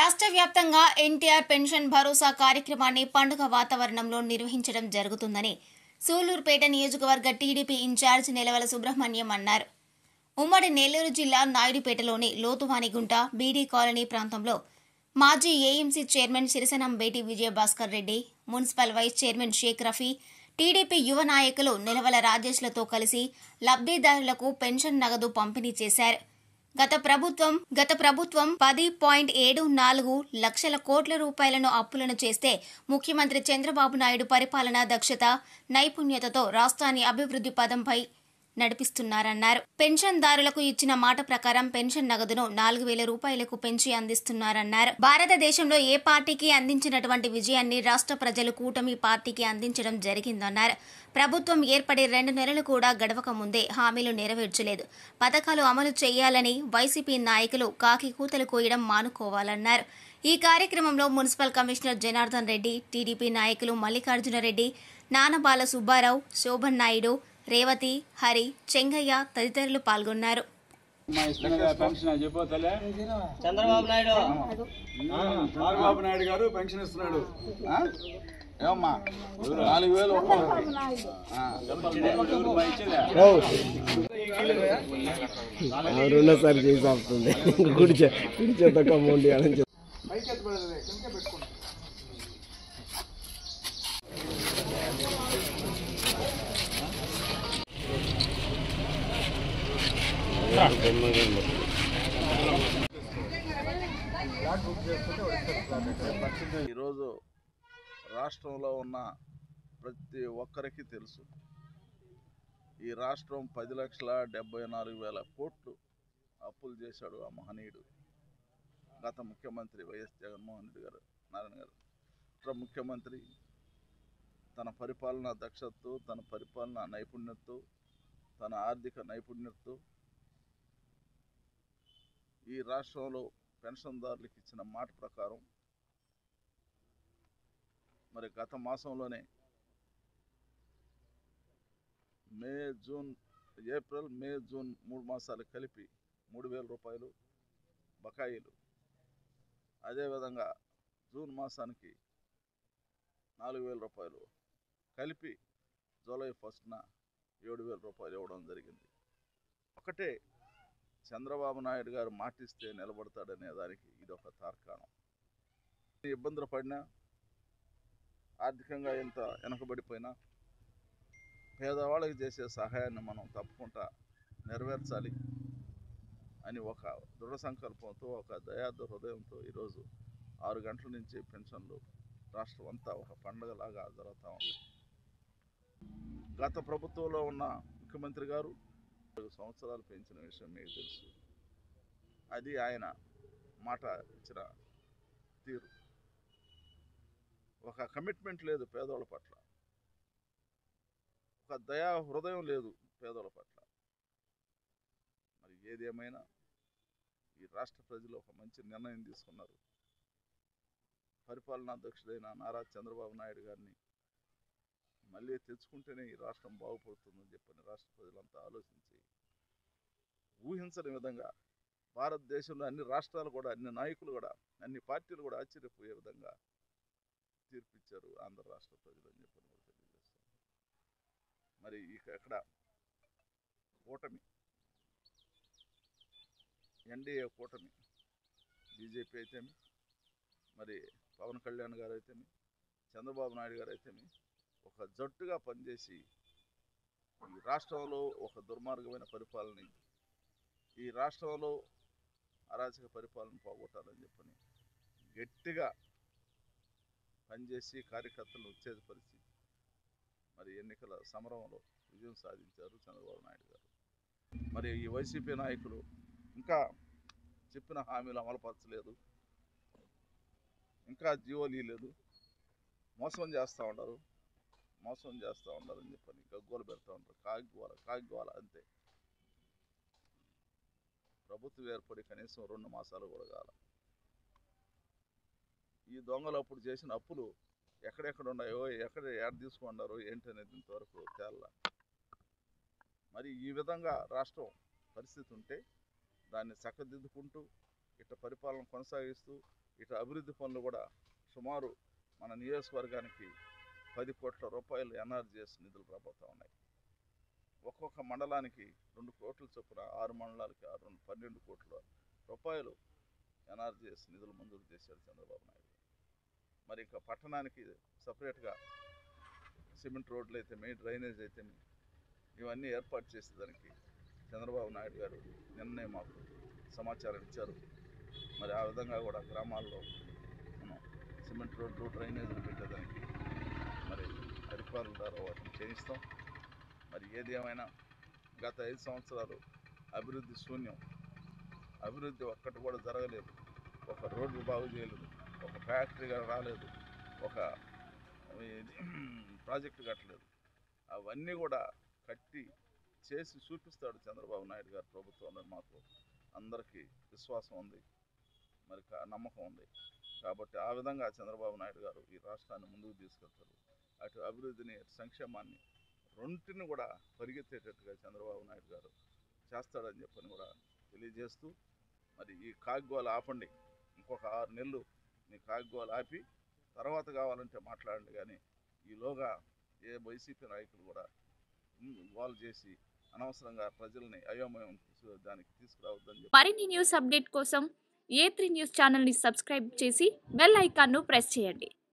రాష్ట్ర వ్యాప్తంగా ఎన్టీఆర్ పెన్షన్ భరోసా కార్యక్రమాన్ని పండుగ వాతావరణంలో నిర్వహించడం జరుగుతుందని సూళ్లూరుపేట నియోజకవర్గ టీడీపీ ఇన్ఛార్జ్ నెలవల సుబ్రహ్మణ్యం అన్నారు. ఉమ్మడి నెల్లూరు జిల్లా నాయుడుపేటలోని లోతువానిగుంట బీడీ కాలనీ ప్రాంతంలో మాజీ AMC chairman Sirisanambeti Vijayabhaskar Reddy, municipal vice chairman Sheikh Rafi, TDP యువ నాయకులు నెలవల రాజేష్లతో కలిసి లబ్దిదారులకు పెన్షన్ నగదు పంపిణీ చేశారు. గత ప్రభుత్వం 10.74 లక్షల కోట్ల రూపాయలను అప్పులను చేస్తే ముఖ్యమంత్రి చంద్రబాబు నాయుడు పరిపాలనా దక్షత, నైపుణ్యతతో రాష్ట్రాన్ని అభివృద్ధి పదంపై నడిపిస్తున్నారన్నారు. పెన్షన్దారులకు ఇచ్చిన మాట ప్రకారం పెన్షన్ నగదును 4,000 రూపాయలకు పెంచి అందిస్తున్నారన్నారు. భారతదేశంలో ఏ పార్టీకి అందించినటువంటి విజయాన్ని రాష్ట్ర ప్రజలు కూటమి పార్టీకి అందించడం జరిగిందన్నారు. ప్రభుత్వం ఏర్పడి 2 నెలలు కూడా గడవక ముందే హామీలు నెరవేర్చలేదు. పథకాలు అమలు చేయాలని వైసీపీ నాయకులు కాకి కూతలు కోయడం మానుకోవాలన్నారు. ఈ కార్యక్రమంలో municipal commissioner Janardhan Reddy, TDP నాయకులు మల్లికార్జునరెడ్డి, నానబాల సుబ్బారావు, శోభన్ నాయుడు, రేవతి, హరి, చెంగయ్య తదితరులు పాల్గొన్నారు. చంద్రబాబు నాయుడు గారు పెన్షన్ ఇస్తున్నాడు. ఏమమ్మా 4,000 రెండోసారి చేసి వస్తుంది. గుడి చేత అమౌంట్ ఇవ్వాలని చెప్పి ఈరోజు రాష్ట్రంలో ఉన్న ప్రతి ఒక్కరికి తెలుసు, ఈ రాష్ట్రం 10,74,000 కోట్లు అప్పులు చేశాడు ఆ మహనీయుడు, గత ముఖ్యమంత్రి వైఎస్ జగన్మోహన్ రెడ్డి గారు, నారాయణ గారు. ఇట్లా ముఖ్యమంత్రి తన పరిపాలనా దక్షతతో, తన పరిపాలనా నైపుణ్యతతో, తన ఆర్థిక నైపుణ్యతతో ఈ రాష్ట్రంలో పెన్షన్దారులకు ఇచ్చిన మాట ప్రకారం మరి గత మాసంలోనే ఏప్రిల్, మే, జూన్ 3 మాసాలు కలిపి 3,000 రూపాయలు బకాయిలు, అదేవిధంగా జూన్ మాసానికి 4,000 రూపాయలు కలిపి జూలై 1న 7,000 రూపాయలు ఇవ్వడం జరిగింది. ఒకటే, చంద్రబాబు నాయుడు గారు మాటిస్తే నిలబడతాడనే దానికి ఇదొక తార్కాణం. ఇబ్బందులు పడినా, ఆర్థికంగా ఎంత వెనకబడిపోయినా పేదవాళ్ళకి చేసే సహాయాన్ని మనం తప్పకుండా నెరవేర్చాలి అని ఒక దృఢ సంకల్పంతో, ఒక దయార్థ హృదయంతో ఈరోజు 6 గంటల నుంచి పెన్షన్లు రాష్ట్రం అంతా ఒక పండుగలాగా జరుగుతూ ఉంది. గత ప్రభుత్వంలో ఉన్న ముఖ్యమంత్రి గారు 4 సంవత్సరాలు పెంచిన విషయం మీకు తెలుసు. అది ఆయన మాట ఇచ్చిన తీరు. ఒక కమిట్మెంట్ లేదు పేదోళ్ళ పట్ల, ఒక దయా హృదయం లేదు పేదోళ్ళ పట్ల. మరి ఏదేమైనా ఈ రాష్ట్ర ప్రజలు ఒక మంచి నిర్ణయం తీసుకున్నారు. పరిపాలనా అధ్యక్షుడైన నారా చంద్రబాబు నాయుడు గారిని మళ్ళీ తెచ్చుకుంటేనే ఈ రాష్ట్రం బాగుపడుతుందని చెప్పని రాష్ట్ర ప్రజలంతా ఆలోచించి ఊహించని విధంగా భారతదేశంలో అన్ని రాష్ట్రాలు కూడా, అన్ని నాయకులు కూడా, అన్ని పార్టీలు కూడా ఆశ్చర్యపోయే విధంగా తీర్పిచ్చారు ఆంధ్ర రాష్ట్ర ప్రజలు అని చెప్పని కూడా తెలియజేస్తాం. మరి ఎక్కడ కూటమి, ఎన్డీఏ కూటమి, బీజేపీ అయితేమి, మరి పవన్ కళ్యాణ్ గారు అయితేమి, చంద్రబాబు నాయుడు గారు అయితేమి ఒక జట్టుగా పనిచేసి ఈ రాష్ట్రంలో ఒక దుర్మార్గమైన పరిపాలన, ఈ రాష్ట్రంలో అరాచక పరిపాలన పోగొట్టాలని చెప్పని గట్టిగా పనిచేసి కార్యకర్తలను ఉత్తేజపరిచి మరి ఎన్నికల సమరంలో విజయం సాధించారు చంద్రబాబు నాయుడు గారు. మరి ఈ వైసీపీ నాయకులు ఇంకా చెప్పిన హామీలు అమలుపరచలేదు, ఇంకా జీవోలు లేదు, మోసం చేస్తూ ఉంటారని చెప్పని గగ్గోలు పెడతా ఉంటారు. కాగిగోల అంతే. ప్రభుత్వం ఏర్పడి కనీసం 2 మాసాలు కూడా కాల. ఈ దొంగలు అప్పుడు చేసిన అప్పులు ఎక్కడెక్కడ ఉన్నాయో, ఏడ తీసుకున్నారో ఏంటనేది ఇంతవరకు తేల్లా. మరి ఈ విధంగా రాష్ట్రం పరిస్థితి ఉంటే దాన్ని చక్కదిద్దుకుంటూ ఇటు పరిపాలన కొనసాగిస్తూ ఇటు అభివృద్ధి పనులు కూడా సుమారు మన నియోజకవర్గానికి 10 కోట్ల రూపాయలు ఎన్ఆర్జీఎస్ నిధులు రాబోతూ ఉన్నాయి. ఒక్కొక్క మండలానికి 2 కోట్ల చొప్పున 6 మండలాలకి 12 కోట్ల రూపాయలు ఎన్ఆర్జీఎస్ నిధులు మంజూరు చేశాడు చంద్రబాబు నాయుడు. మరి ఇంకా పట్టణానికి సపరేట్గా సిమెంట్ రోడ్లు అయితే డ్రైనేజ్ అయితే ఇవన్నీ ఏర్పాటు చేసేదానికి చంద్రబాబు నాయుడు గారు నిన్నే మాకు సమాచారం ఇచ్చారు. మరి ఆ విధంగా కూడా గ్రామాల్లో మనం సిమెంట్ రోడ్లు డ్రైనేజీలు పెట్టేదానికి మరి అధికారుల ద్వారా వాటిని చేయిస్తాం. మరి ఏది ఏమైనా గత 5 సంవత్సరాలు అభివృద్ధి శూన్యం, అభివృద్ధి ఒక్కటి కూడా జరగలేదు. ఒక రోడ్డు బాగు చేయలేదు, ఒక ఫ్యాక్టరీగా రాలేదు, ఒక ప్రాజెక్టు కట్టలేదు. అవన్నీ కూడా కట్టి చేసి చూపిస్తాడు చంద్రబాబు నాయుడు గారు ప్రభుత్వంలో. మాకు అందరికీ విశ్వాసం ఉంది, మరి నమ్మకం ఉంది. కాబట్టి ఆ విధంగా చంద్రబాబు నాయుడు గారు ఈ రాష్ట్రాన్ని ముందుకు తీసుకెళ్తారు. అటు అభివృద్ధిని, రెండింటిని రెంటిని కూడా పరిగెత్తేటట్టుగా చంద్రబాబు నాయుడు గారు చేస్తాడని చెప్పని కూడా తెలియజేస్తూ, మరి ఈ కాగ్గోలు ఆపండి, ఇంకొక 6 నెలలు మీ కాగ్గోలు ఆపి తర్వాత కావాలంటే మాట్లాడండి, కానీ ఈలోగా ఏ వైసీపీ నాయకులు కూడా గోల్ చేసి అనవసరంగా ప్రజల్ని అయోమయం దానికి తీసుకురావద్దని చెప్పి. మరిన్ని న్యూస్ అప్డేట్ కోసం A3 న్యూస్ ఛానల్ని సబ్స్క్రైబ్ చేసి బెల్ ఐకాన్ను ప్రెస్ చేయండి.